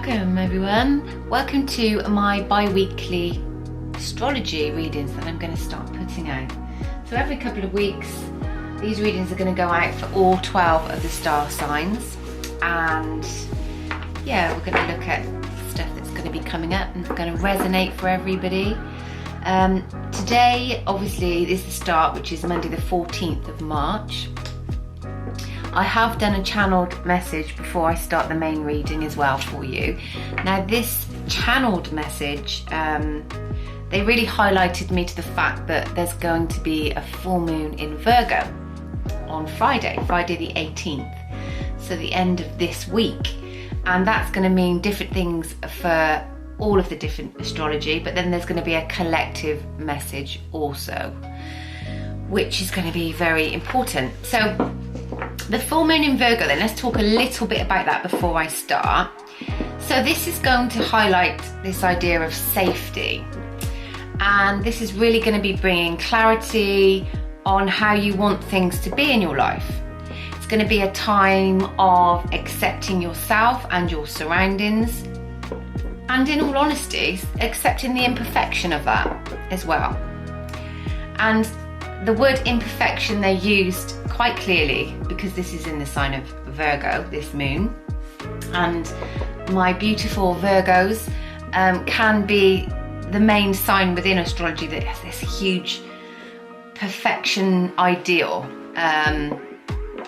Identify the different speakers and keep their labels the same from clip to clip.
Speaker 1: Welcome everyone. Welcome to my bi-weekly astrology readings that I'm going to start putting out. So every couple of weeks these readings are going to go out for all 12 of the star signs, and yeah, we're going to look at stuff that's going to be coming up and it's going to resonate for everybody. Today obviously is the start, which is Monday the 14th of March. I have done a channeled message before I start the main reading as well for you. Now this channeled message, they really highlighted me to the fact that there's going to be a full moon in Virgo on Friday the 18th, so the end of this week, and that's going to mean different things for all of the different astrology, but then there's going to be a collective message also, which is going to be very important. So the full moon in Virgo, then let's talk a little bit about that before I start. So this is going to highlight this idea of safety, and this is really going to be bringing clarity on how you want things to be in your life. It's going to be a time of accepting yourself and your surroundings, and in all honesty, accepting the imperfection of that as well. And the word imperfection they used quite clearly because this is in the sign of Virgo, this moon, and my beautiful Virgos can be the main sign within astrology that has this huge perfection ideal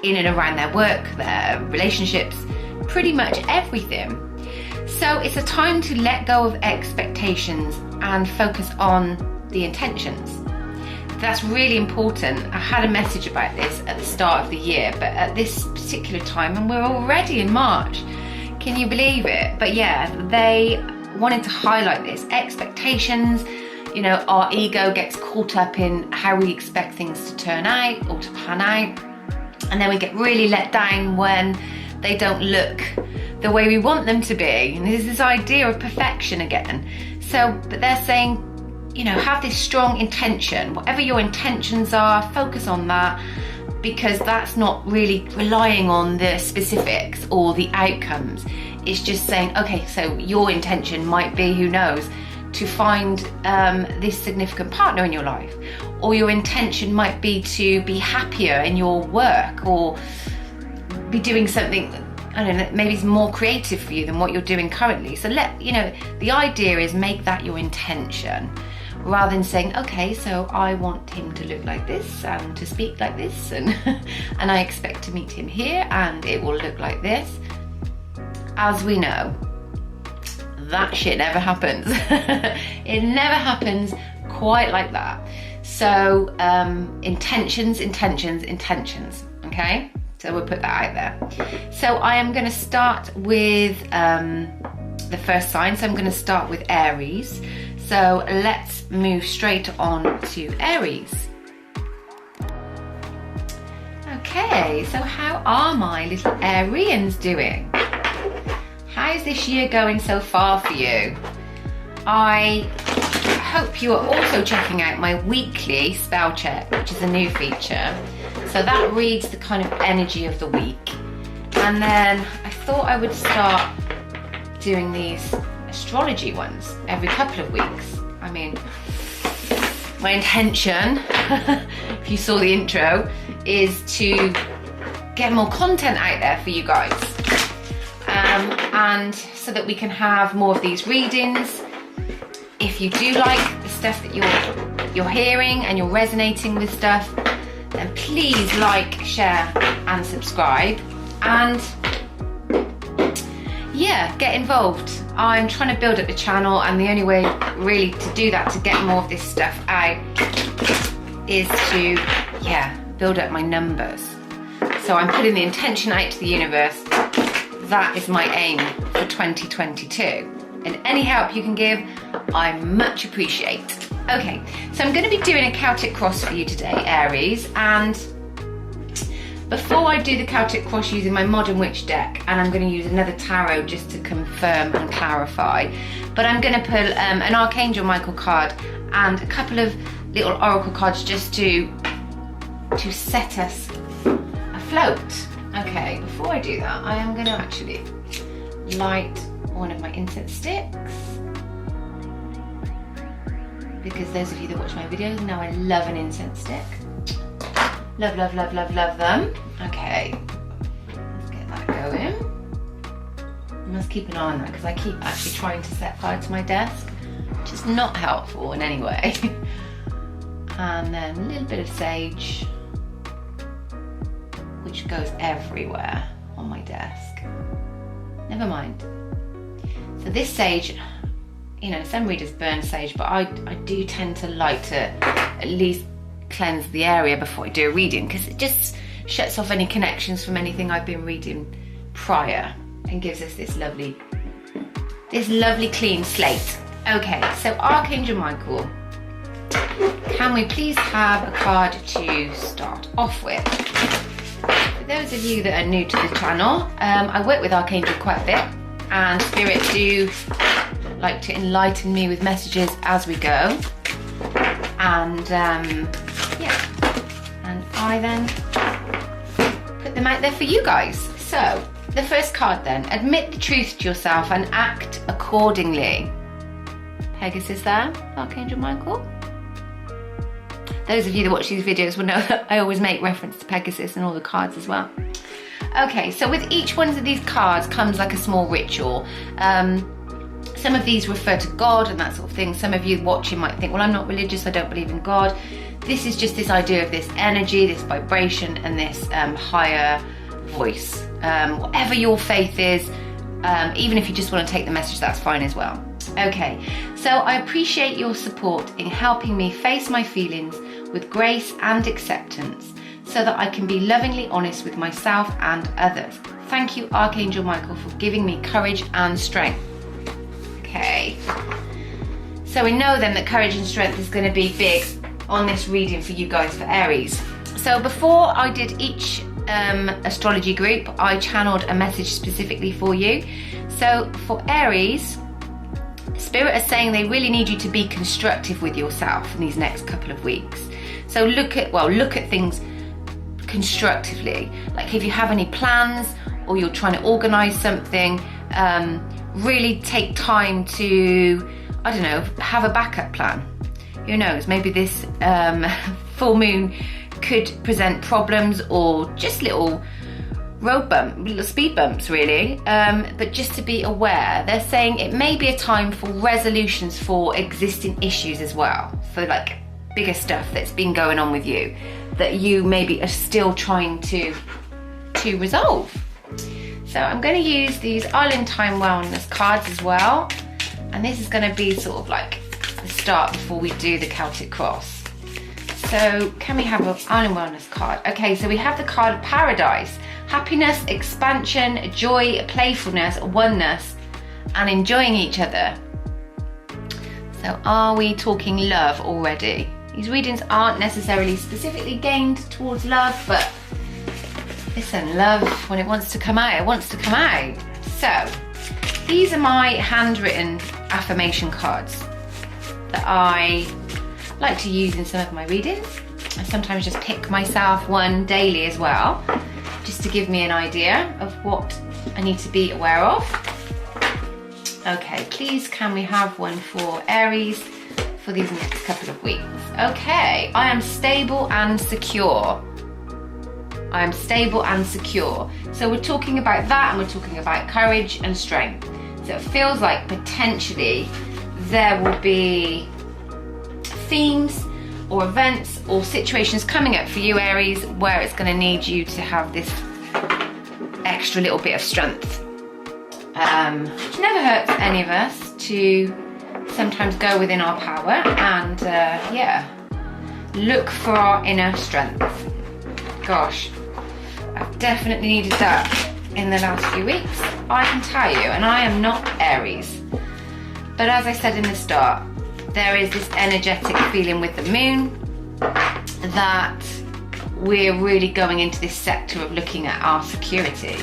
Speaker 1: in and around their work, their relationships, pretty much everything. So it's a time to let go of expectations and focus on the intentions. That's really important. I had a message about this at the start of the year, but at this particular time, and we're already in March, can you believe it? But yeah, they wanted to highlight this. Expectations, you know, our ego gets caught up in how we expect things to turn out or to pan out, and then we get really let down when they don't look the way we want them to be. And there's this idea of perfection again. So, but they're saying, you know, have this strong intention. Whatever your intentions are, focus on that, because that's not really relying on the specifics or the outcomes. It's just saying, okay, so your intention might be, who knows, to find this significant partner in your life, or your intention might be to be happier in your work, or be doing something, I don't know, maybe it's more creative for you than what you're doing currently. So the idea is make that your intention, rather than saying, okay, so I want him to look like this and to speak like this, and and I expect to meet him here and it will look like this. As we know, that shit never happens. It never happens quite like that. So intentions, okay? So we'll put that out there. So I am going to start with the first sign. So I'm going to start with Aries. So let's move straight on to Aries. Okay, so how are my little Arians doing? How's this year going so far for you? I hope you are also checking out my weekly spell check, which is a new feature. So that reads the kind of energy of the week. And then I thought I would start doing these astrology ones every couple of weeks. I mean, my intention, if you saw the intro, is to get more content out there for you guys, and so that we can have more of these readings. If you do like the stuff that you're hearing and you're resonating with stuff, then please like, share and subscribe, and yeah, get involved. I'm trying to build up the channel, and the only way really to do that, to get more of this stuff out, is to, build up my numbers. So I'm putting the intention out to the universe. That is my aim for 2022. And any help you can give, I much appreciate. Okay, so I'm going to be doing a Celtic Cross for you today, Aries, and before I do the Celtic Cross using my Modern Witch deck, and I'm going to use another tarot just to confirm and clarify, but I'm going to pull an Archangel Michael card and a couple of little oracle cards just to set us afloat. Okay, before I do that, I am going to actually light one of my incense sticks, because those of you that watch my videos know I love an incense stick. Love, love, love, love, love them. Okay, let's get that going. I must keep an eye on that because I keep actually trying to set fire to my desk, which is not helpful in any way. And then a little bit of sage, which goes everywhere on my desk. Never mind. So this sage, you know, some readers burn sage, but I do tend to like to at least cleanse the area before I do a reading, because it just shuts off any connections from anything I've been reading prior and gives us this lovely clean slate. Okay, so Archangel Michael, can we please have a card to start off with? For those of you that are new to the channel, I work with Archangel quite a bit, and Spirit do like to enlighten me with messages as we go. And yeah, and I then put them out there for you guys. So, the first card then, admit the truth to yourself and act accordingly. Pegasus there, Archangel Michael. Those of you that watch these videos will know that I always make reference to Pegasus and all the cards as well. Okay, so with each one of these cards comes like a small ritual. Some of these refer to God and that sort of thing. Some of you watching might think, well, I'm not religious, I don't believe in God. This is just this idea of this energy, this vibration, and this higher voice. Whatever your faith is, even if you just want to take the message, that's fine as well. Okay, so I appreciate your support in helping me face my feelings with grace and acceptance, so that I can be lovingly honest with myself and others. Thank you, Archangel Michael, for giving me courage and strength. Okay, so we know then that courage and strength is going to be big on this reading for you guys for Aries. So before I did each astrology group, I channeled a message specifically for you. So for Aries, Spirit is saying they really need you to be constructive with yourself in these next couple of weeks. So look at things constructively. Like if you have any plans or you're trying to organize something, really take time to, I don't know, have a backup plan. Who knows, maybe this full moon could present problems or just little little speed bumps really, but just to be aware. They're saying it may be a time for resolutions for existing issues as well, for like bigger stuff that's been going on with you that you maybe are still trying to resolve. So I'm going to use these Island Time Wellness cards as well, and this is going to be sort of like the start before we do the Celtic Cross. So can we have an Island Wellness card? Okay, so we have the card of Paradise. Happiness, expansion, joy, playfulness, oneness, and enjoying each other. So are we talking love already? These readings aren't necessarily specifically gained towards love, but listen, love, when it wants to come out, it wants to come out. So these are my handwritten affirmation cards that I like to use in some of my readings. I sometimes just pick myself one daily as well, just to give me an idea of what I need to be aware of. Okay, please can we have one for Aries for these next couple of weeks? Okay, I am stable and secure. I am stable and secure. So we're talking about that, and we're talking about courage and strength. So it feels like potentially there will be themes or events or situations coming up for you, Aries, where it's going to need you to have this extra little bit of strength, which never hurts any of us to sometimes go within our power and yeah, look for our inner strength. Gosh, I've definitely needed that in the last few weeks, I can tell you, and I am not Aries, but as I said in the start, there is this energetic feeling with the moon that we're really going into this sector of looking at our security.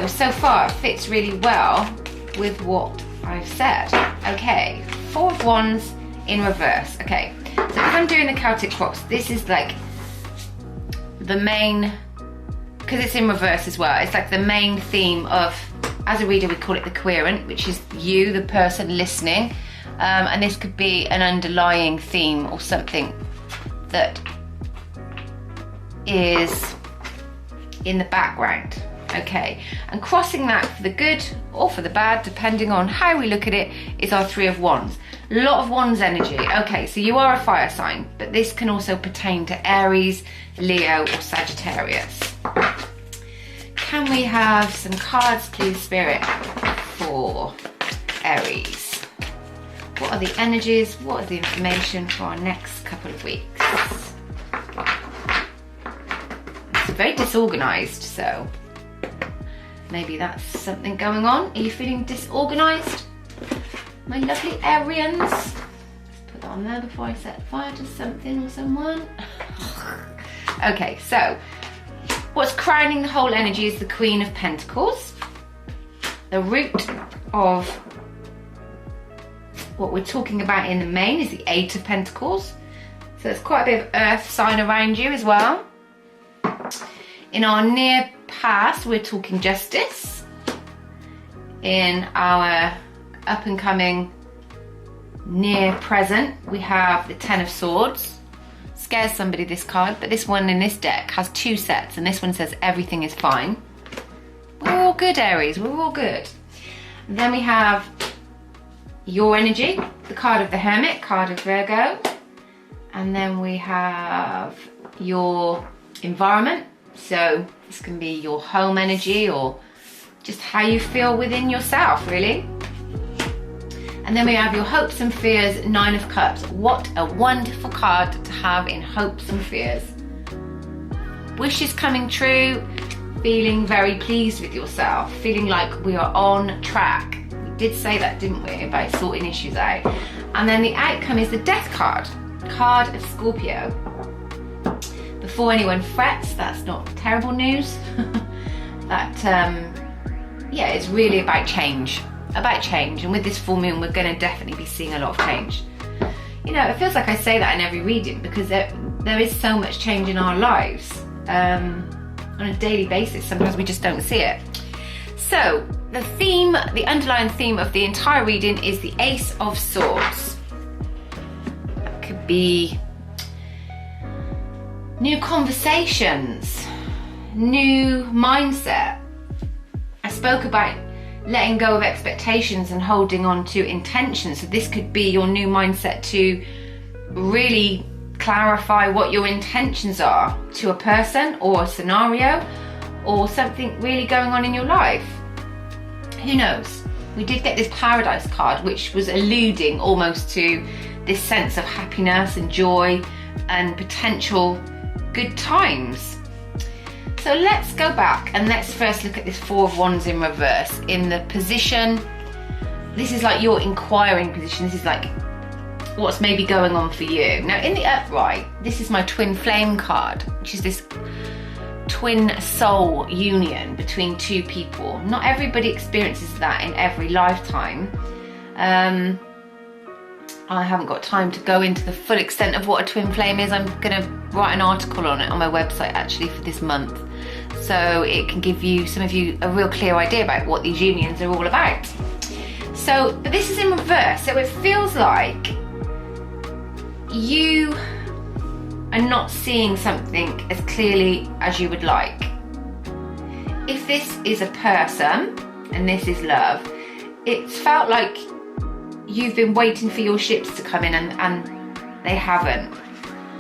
Speaker 1: So far it fits really well with what I've said. Okay, Four of Wands in reverse. Okay, so if I'm doing the Celtic Cross, this is like the main, because it's in reverse as well, it's like the main theme of as a reader we call it the querent, which is you, the person listening, and this could be an underlying theme or something that is in the background. Okay, and crossing that for the good or for the bad, depending on how we look at it, is our Three of Wands. A lot of Wands energy. Okay, so you are a fire sign, but this can also pertain to Aries, Leo, or Sagittarius. Can we have some cards, please, Spirit, for Aries? What are the energies? What is the information for our next couple of weeks? It's very disorganized, so maybe that's something going on. Are you feeling disorganized, my lovely Arians? Let's put that on there before I set fire to something or someone. Okay, so what's crowning the whole energy is the Queen of Pentacles. The root of what we're talking about in the main is the Eight of Pentacles. So there's quite a bit of earth sign around you as well. In our near past, we're talking justice. In our up and coming near present, we have the Ten of Swords. Scares somebody, this card, but this one in this deck has two sets, and this one says everything is fine. We're all good, Aries, we're all good. And then we have your energy, the card of the Hermit, card of Virgo. And then we have your environment. So this can be your home energy or just how you feel within yourself, really. And then we have your hopes and fears, Nine of Cups. What a wonderful card to have in hopes and fears. Wishes coming true, feeling very pleased with yourself, feeling like we are on track. We did say that, didn't we, about sorting issues out. And then the outcome is the Death card, card of Scorpio. Before anyone frets, that's not terrible news. Yeah, it's really about change. And with this full moon, we're going to definitely be seeing a lot of change. You know, it feels like I say that in every reading because there is so much change in our lives on a daily basis. Sometimes we just don't see it. So the theme, the underlying theme of the entire reading is the Ace of Swords. That could be new conversations, new mindset. I spoke about letting go of expectations and holding on to intentions. So this could be your new mindset to really clarify what your intentions are to a person or a scenario or something really going on in your life. Who knows? We did get this Paradise card, which was alluding almost to this sense of happiness and joy and potential good times. So let's go back and let's first look at this Four of Wands in reverse. In the position, this is like your inquiring position. This is like what's maybe going on for you. Now in the upright, this is my Twin Flame card, which is this twin soul union between two people. Not everybody experiences that in every lifetime. I haven't got time to go into the full extent of what a twin flame is. I'm going to write an article on it on my website actually for this month, so it can give you, some of you, a real clear idea about what these unions are all about. So, but this is in reverse, so it feels like you are not seeing something as clearly as you would like. If this is a person and this is love, it's felt like you've been waiting for your ships to come in and they haven't.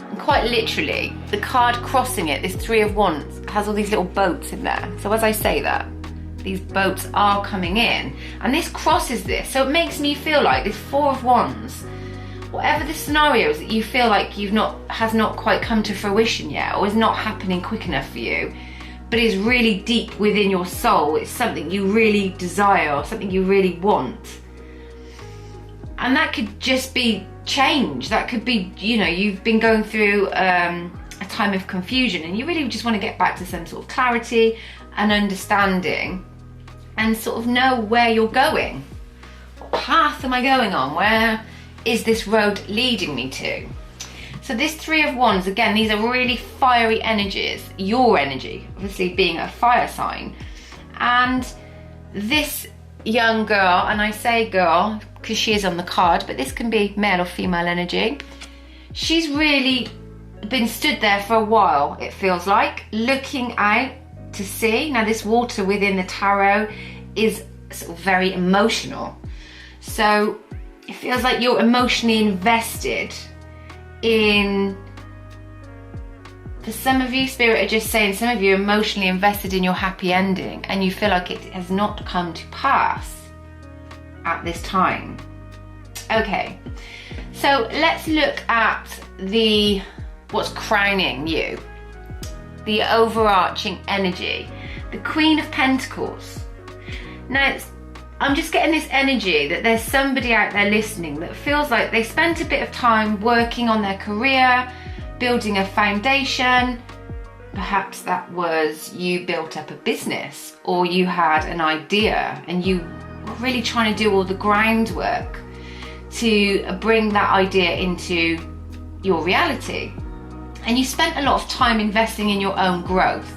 Speaker 1: And quite literally, the card crossing it, this Three of Wands, has all these little boats in there. So as I say that, these boats are coming in and this crosses this. So it makes me feel like this Four of Wands, whatever the scenario is that you feel like has not quite come to fruition yet or is not happening quick enough for you, but is really deep within your soul, it's something you really desire or something you really want. And that could just be change. That could be, you know, you've been going through a time of confusion and you really just want to get back to some sort of clarity and understanding and sort of know where you're going. What path am I going on? Where is this road leading me to? So this Three of Wands, again, these are really fiery energies. Your energy, obviously being a fire sign. And this young girl, and I say girl because she is on the card, but this can be male or female energy. She's really been stood there for a while, it feels like, looking out to sea. Now this water within the tarot is sort of very emotional. So it feels like you're emotionally invested in, for some of you, Spirit are just saying, some of you are emotionally invested in your happy ending and you feel like it has not come to pass at this time. Okay, so let's look at what's crowning you, the overarching energy, the Queen of Pentacles. Now, I'm just getting this energy that there's somebody out there listening that feels like they spent a bit of time working on their career, building a foundation. Perhaps that was you built up a business, or you had an idea and you were really trying to do all the groundwork to bring that idea into your reality. And you spent a lot of time investing in your own growth,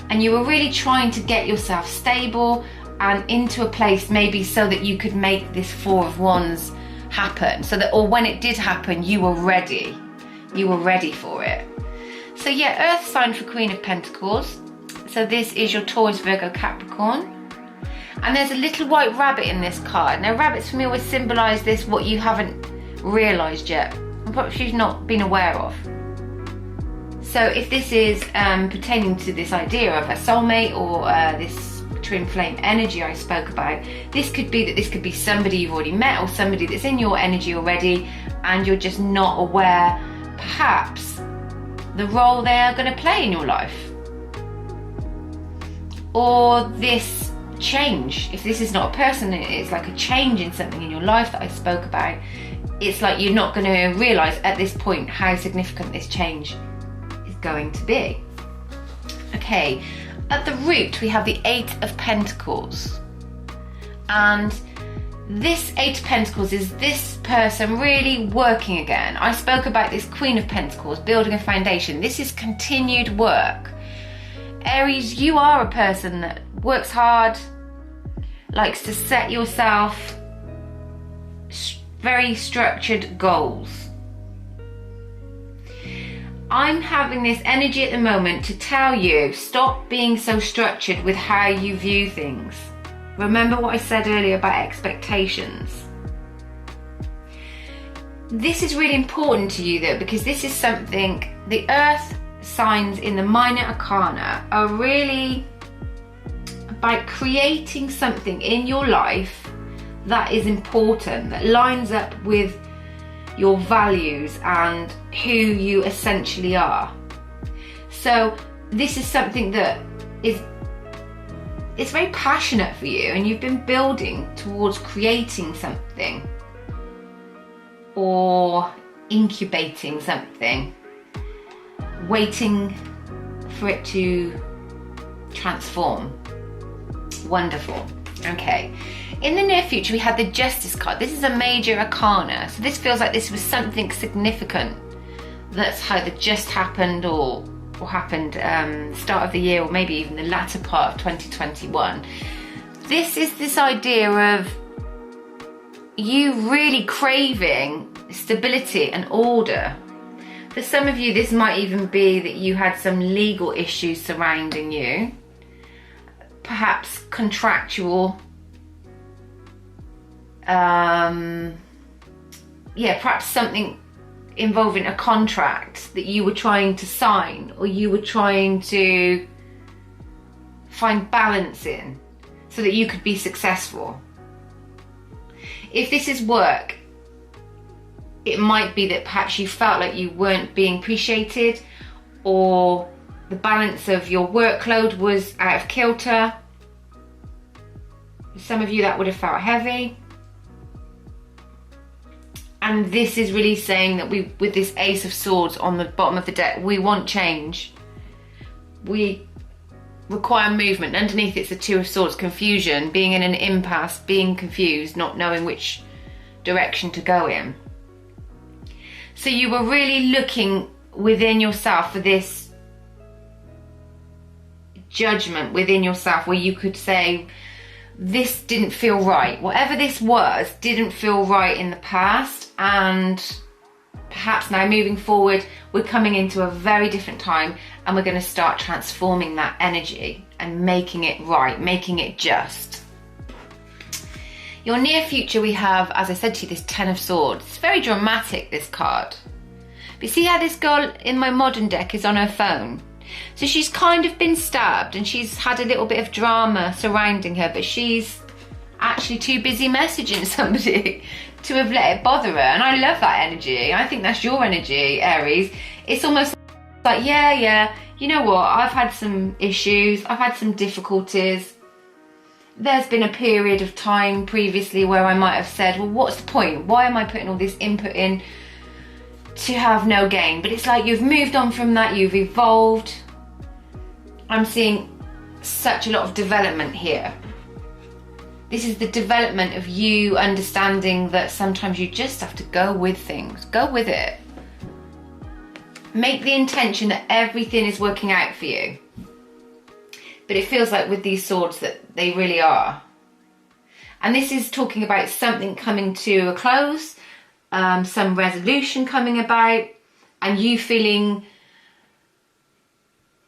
Speaker 1: and you were really trying to get yourself stable and into a place maybe so that you could make this Four of Wands happen, so that, or when it did happen, you were ready for it. So yeah, Earth sign for Queen of Pentacles. So this is your Taurus, Virgo, Capricorn. And there's a little white rabbit in this card. Now rabbits for me always symbolize this, what you haven't realized yet, and perhaps you've not been aware of. So if this is pertaining to this idea of a soulmate, or this twin flame energy I spoke about, this could be somebody you've already met, or somebody that's in your energy already, and you're just not aware, perhaps, the role they are going to play in your life. Or this change, if this is not a person, it's like a change in something in your life that I spoke about. It's like you're not going to realise at this point how significant this change is going to be. Okay, at the root we have the Eight of Pentacles, and this Eight of Pentacles is this person really working again. I spoke about this Queen of Pentacles, building a foundation. This is continued work. Aries, you are a person that works hard, likes to set yourself very structured goals. I'm having this energy at the moment to tell you, stop being so structured with how you view things. Remember what I said earlier about expectations. This is really important to you though, because this is something, the earth signs in the minor arcana are really about creating something in your life that is important, that lines up with your values and who you essentially are. So this is something that it's very passionate for you, and you've been building towards creating something or incubating something, waiting for it to transform. Wonderful. Okay. In the near future, we had the Justice card. This is a major arcana. So this feels like this was something significant that's either just happened or happened start of the year, or maybe even the latter part of 2021. This is this idea of you really craving stability and order. For some of you, this might even be that you had some legal issues surrounding you, perhaps contractual, perhaps something involving a contract that you were trying to sign, or you were trying to find balance in so that you could be successful. If this is work, it might be that perhaps you felt like you weren't being appreciated, or the balance of your workload was out of kilter. For some of you, that would have felt heavy. And this is really saying that we, with this Ace of Swords on the bottom of the deck, we want change. We require movement. Underneath it's the Two of Swords, confusion, being in an impasse, being confused, not knowing which direction to go in. So you were really looking within yourself for this judgment within yourself, where you could say, this didn't feel right. Whatever this was didn't feel right in the past, and perhaps now moving forward, we're coming into a very different time, and we're going to start transforming that energy and making it right, making it just. Your near future, we have, as I said to you, this Ten of Swords. It's very dramatic, this card. But see how this girl in my modern deck is on her phone? So she's kind of been stabbed and she's had a little bit of drama surrounding her, but she's actually too busy messaging somebody to have let it bother her. And I love that energy. I think that's your energy, Aries. It's almost like, yeah, you know what? I've had some issues. I've had some difficulties. There's been a period of time previously where I might have said, well, what's the point? Why am I putting all this input in to have no gain? But it's like you've moved on from that, you've evolved. I'm seeing such a lot of development here. This is the development of you understanding that sometimes you just have to go with things. Go with it. Make the intention that everything is working out for you. But it feels like with these swords that they really are. And this is talking about something coming to a close, some resolution coming about, and you feeling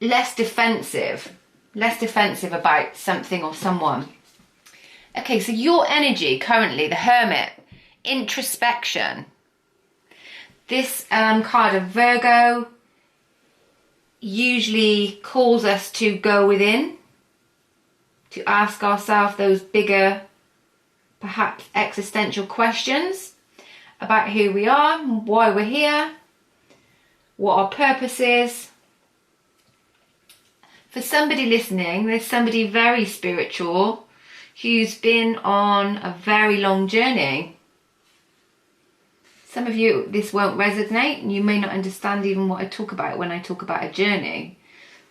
Speaker 1: less defensive about something or someone. Okay, so your energy currently, the Hermit, introspection. This card of Virgo usually calls us to go within, to ask ourselves those bigger, perhaps existential questions about who we are, why we're here, what our purpose is. For somebody listening, there's somebody very spiritual who's been on a very long journey. Some of you, this won't resonate, and you may not understand even what I talk about when I talk about a journey.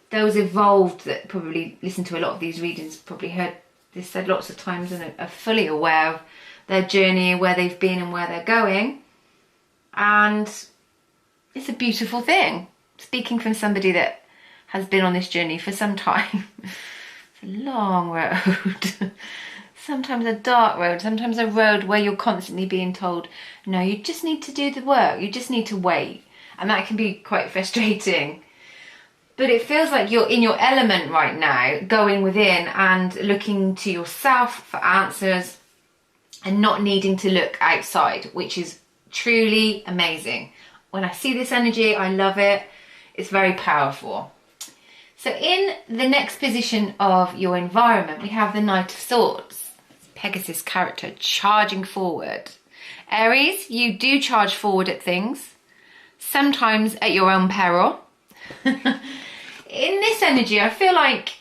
Speaker 1: Those evolved that probably listen to a lot of these readings probably heard this said lots of times and are fully aware of their journey, where they've been and where they're going. And it's a beautiful thing. Speaking from somebody that has been on this journey for some time. It's a long road. Sometimes a dark road, sometimes a road where you're constantly being told, no, you just need to do the work, you just need to wait. And that can be quite frustrating. But it feels like you're in your element right now, going within and looking to yourself for answers and not needing to look outside, which is truly amazing. When I see this energy, I love it. It's very powerful. So in the next position of your environment, we have the Knight of Swords. Pegasus character charging forward. Aries, you do charge forward at things, sometimes at your own peril. In this energy, I feel like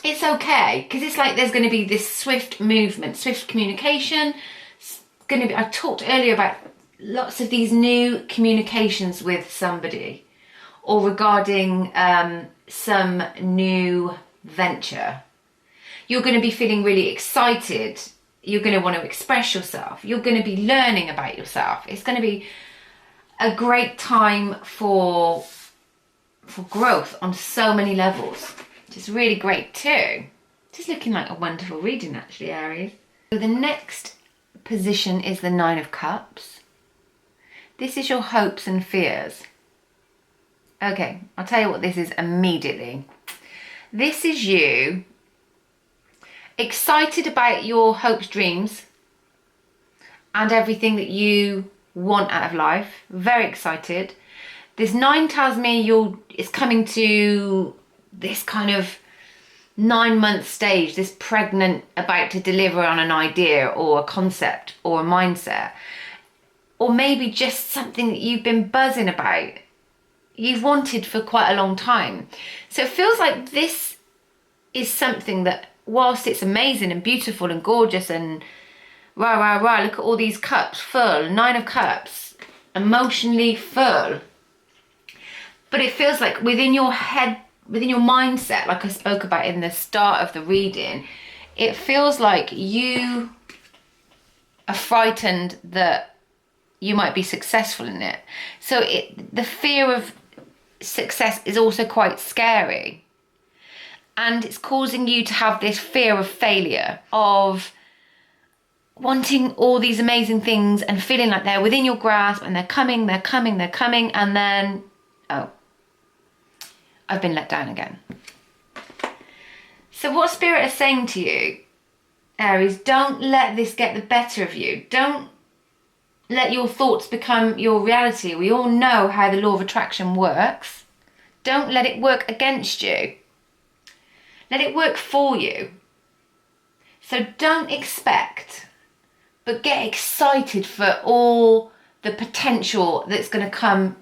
Speaker 1: it's okay, because it's like there's going to be this swift movement, swift communication. It's going to be, I talked earlier about lots of these new communications with somebody, or regarding some new venture. You're going to be feeling really excited. You're going to want to express yourself. You're going to be learning about yourself. It's going to be a great time for growth on so many levels, which is really great too. Just looking like a wonderful reading actually, Aries. So the next position is the Nine of Cups. This is your hopes and fears. Okay, I'll tell you what this is immediately. This is you excited about your hopes, dreams, and everything that you want out of life. Very excited. This 9 tells me it's coming to this kind of 9-month stage, this pregnant, about to deliver on an idea or a concept or a mindset, or maybe just something that you've been buzzing about, you've wanted for quite a long time. So it feels like this is something that, whilst it's amazing and beautiful and gorgeous and rah, look at all these cups full, 9 of Cups, emotionally full. But it feels like within your head, within your mindset, like I spoke about in the start of the reading, it feels like you are frightened that you might be successful in it. So the fear of success is also quite scary. And it's causing you to have this fear of failure, of wanting all these amazing things and feeling like they're within your grasp and they're coming, and then, oh, I've been let down again. So what Spirit is saying to you, Aries, don't let this get the better of you. Don't let your thoughts become your reality. We all know how the law of attraction works. Don't let it work against you. Let it work for you. So don't expect, but get excited for all the potential that's going to come,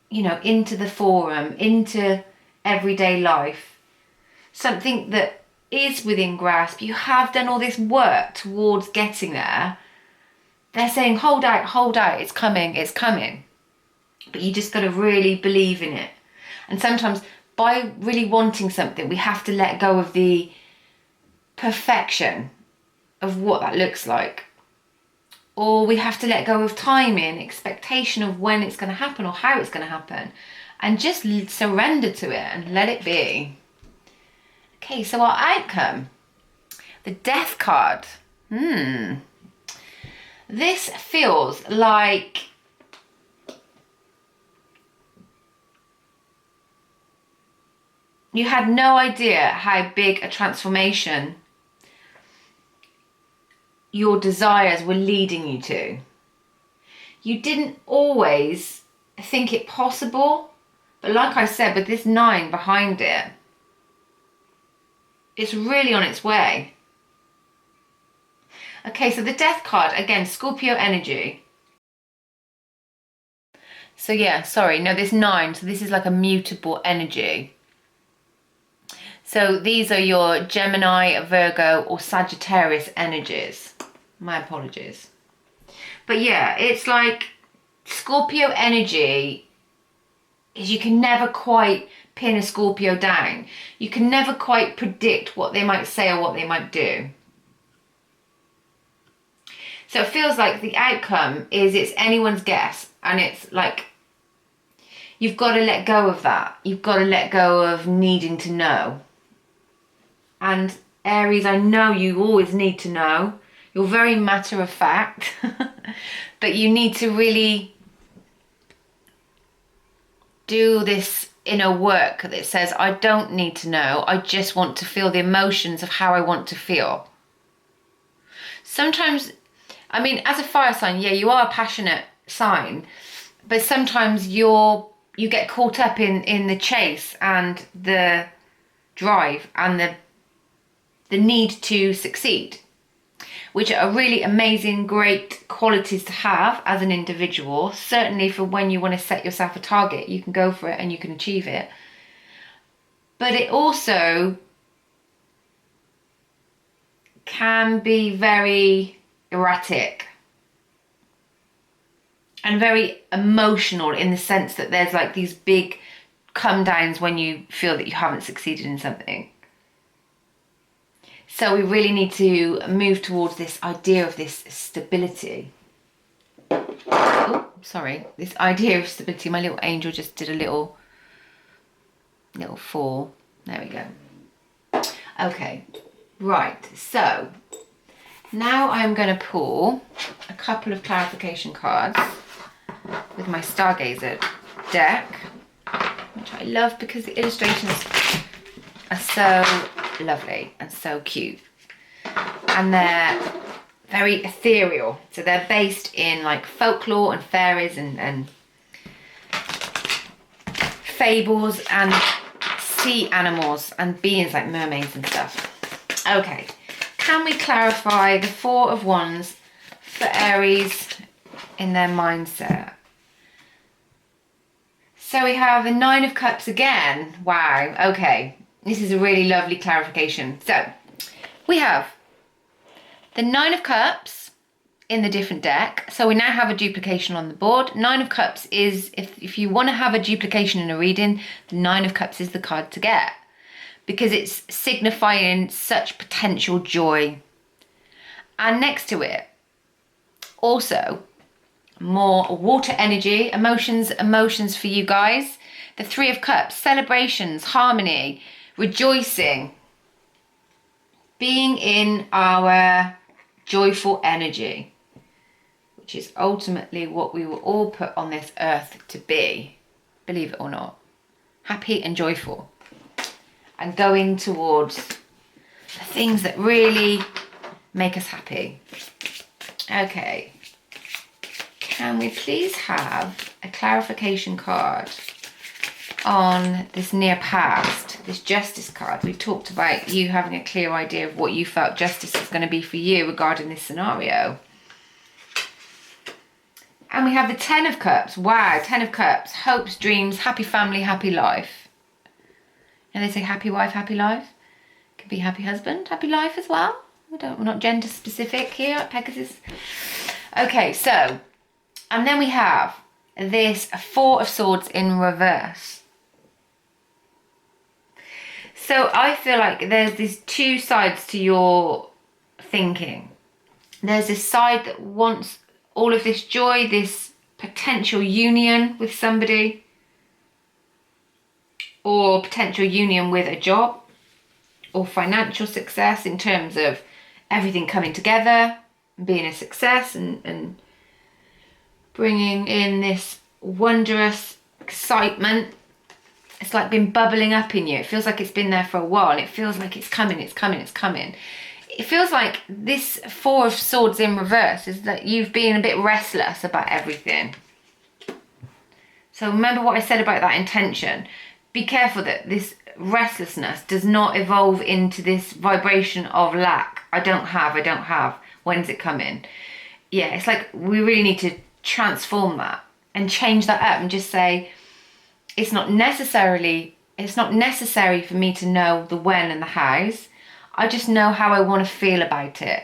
Speaker 1: you know, into the forum, into everyday life. Something that is within grasp. You have done all this work towards getting there. They're saying, hold out, it's coming. But you just got to really believe in it. And sometimes by really wanting something, we have to let go of the perfection of what that looks like. Or we have to let go of timing, expectation of when it's going to happen or how it's going to happen. And just surrender to it and let it be. Okay, so our outcome, the Death card. This feels like you had no idea how big a transformation your desires were leading you to. You didn't always think it possible, but like I said, with this 9 behind it, it's really on its way. Okay, so the Death card, again, Scorpio energy. So yeah, sorry, no, this 9, so this is like a mutable energy. So these are your Gemini, Virgo, or Sagittarius energies. My apologies. But yeah, it's like Scorpio energy is you can never quite pin a Scorpio down. You can never quite predict what they might say or what they might do. So it feels like the outcome is it's anyone's guess, and it's like you've got to let go of that. You've got to let go of needing to know. And Aries, I know you always need to know. You're very matter of fact, but you need to really do this inner work that says, I don't need to know. I just want to feel the emotions of how I want to feel. Sometimes, I mean, as a fire sign, yeah, you are a passionate sign, but sometimes you get caught up in the chase and the drive and the need to succeed, which are really amazing, great qualities to have as an individual. Certainly for when you want to set yourself a target, you can go for it and you can achieve it. But it also can be very erratic and very emotional, in the sense that there's like these big come downs when you feel that you haven't succeeded in something. So we really need to move towards this idea of this stability. Oh, sorry. This idea of stability. My little angel just did a little fall. There we go. Okay. Right. So now I'm going to pull a couple of clarification cards with my Stargazer deck, which I love because the illustrations are so lovely and so cute, and they're very ethereal. So they're based in like folklore and fairies and fables and sea animals and beings like mermaids and stuff. Okay, can we clarify the 4 of Wands for Aries in their mindset? So we have the 9 of Cups again. Wow, okay. This is a really lovely clarification. So we have the 9 of Cups in the different deck. So we now have a duplication on the board. 9 of Cups is, if you want to have a duplication in a reading, the 9 of Cups is the card to get, because it's signifying such potential joy. And next to it, also more water energy, emotions for you guys. The 3 of Cups, celebrations, harmony, rejoicing, being in our joyful energy, which is ultimately what we were all put on this earth to be, believe it or not. Happy and joyful, and going towards the things that really make us happy. Okay, can we please have a clarification card on this near past, this justice card? We talked about you having a clear idea of what you felt justice is going to be for you regarding this scenario. And we have the 10 of Cups. Wow, 10 of Cups. Hopes, dreams, happy family, happy life. And they say happy wife, happy life. Could be happy husband, happy life as well. We're not gender specific here at Pegasus. Okay, so, and then we have this 4 of Swords in reverse. So I feel like there's these two sides to your thinking. There's this side that wants all of this joy, this potential union with somebody, or potential union with a job, or financial success in terms of everything coming together, being a success, and bringing in this wondrous excitement. It's like been bubbling up in you. It feels like it's been there for a while. It feels like it's coming, it's coming, it's coming. It feels like this 4 of Swords in reverse is that you've been a bit restless about everything. So remember what I said about that intention. Be careful that this restlessness does not evolve into this vibration of lack. I don't have. When's it coming? Yeah, it's like we really need to transform that and change that up and just say, it's not necessary for me to know the when and the hows. I just know how I want to feel about it.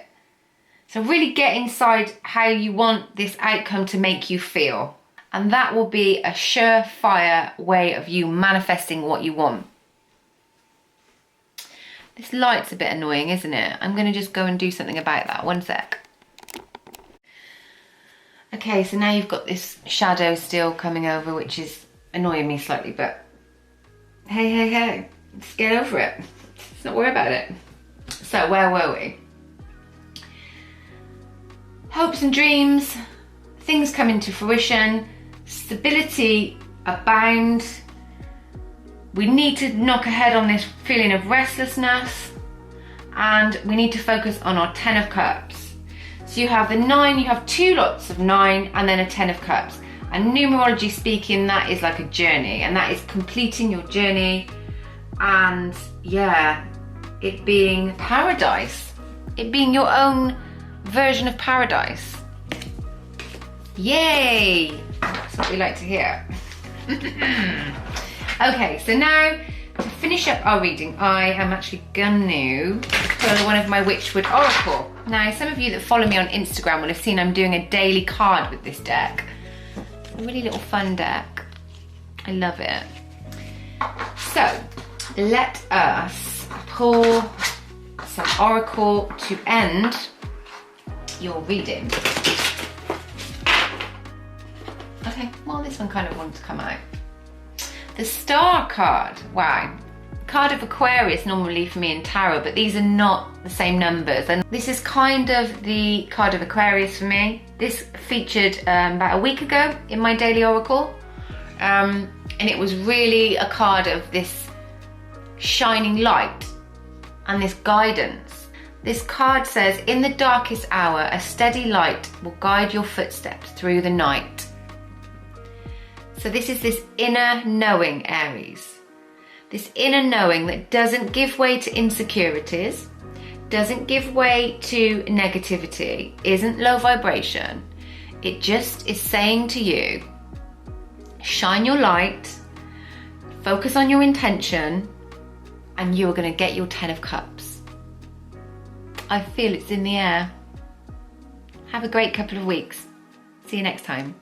Speaker 1: So really get inside how you want this outcome to make you feel. And that will be a surefire way of you manifesting what you want. This light's a bit annoying, isn't it? I'm going to just go and do something about that. One sec. Okay, so now you've got this shadow still coming over, which is annoying me slightly, but hey, let's get over it. Let's not worry about it. So where were we? Hopes and dreams, things coming to fruition, stability abound. We need to knock ahead on this feeling of restlessness, and we need to focus on our 10 of Cups. So you have the 9, you have 2 lots of 9 and then a 10 of Cups. And numerology speaking, that is like a journey, and that is completing your journey, and yeah, it being paradise, it being your own version of paradise. Yay! That's what we like to hear. Okay, so now to finish up our reading, I am actually gonna pull one of my Witchwood Oracle. Now, some of you that follow me on Instagram will have seen I'm doing a daily card with this deck. A really little fun deck. I love it. So, let us pull some Oracle to end your reading. Okay, well, this one kind of wanted to come out. The Star card, wow. Card of Aquarius normally for me in tarot, but these are not the same numbers. And this is kind of the card of Aquarius for me. This featured about a week ago in my daily oracle. And it was really a card of this shining light and this guidance. This card says, in the darkest hour, a steady light will guide your footsteps through the night. So this is this inner knowing, Aries. This inner knowing that doesn't give way to insecurities, doesn't give way to negativity, isn't low vibration. It just is saying to you, shine your light, focus on your intention, and you are going to get your 10 of Cups. I feel it's in the air. Have a great couple of weeks. See you next time.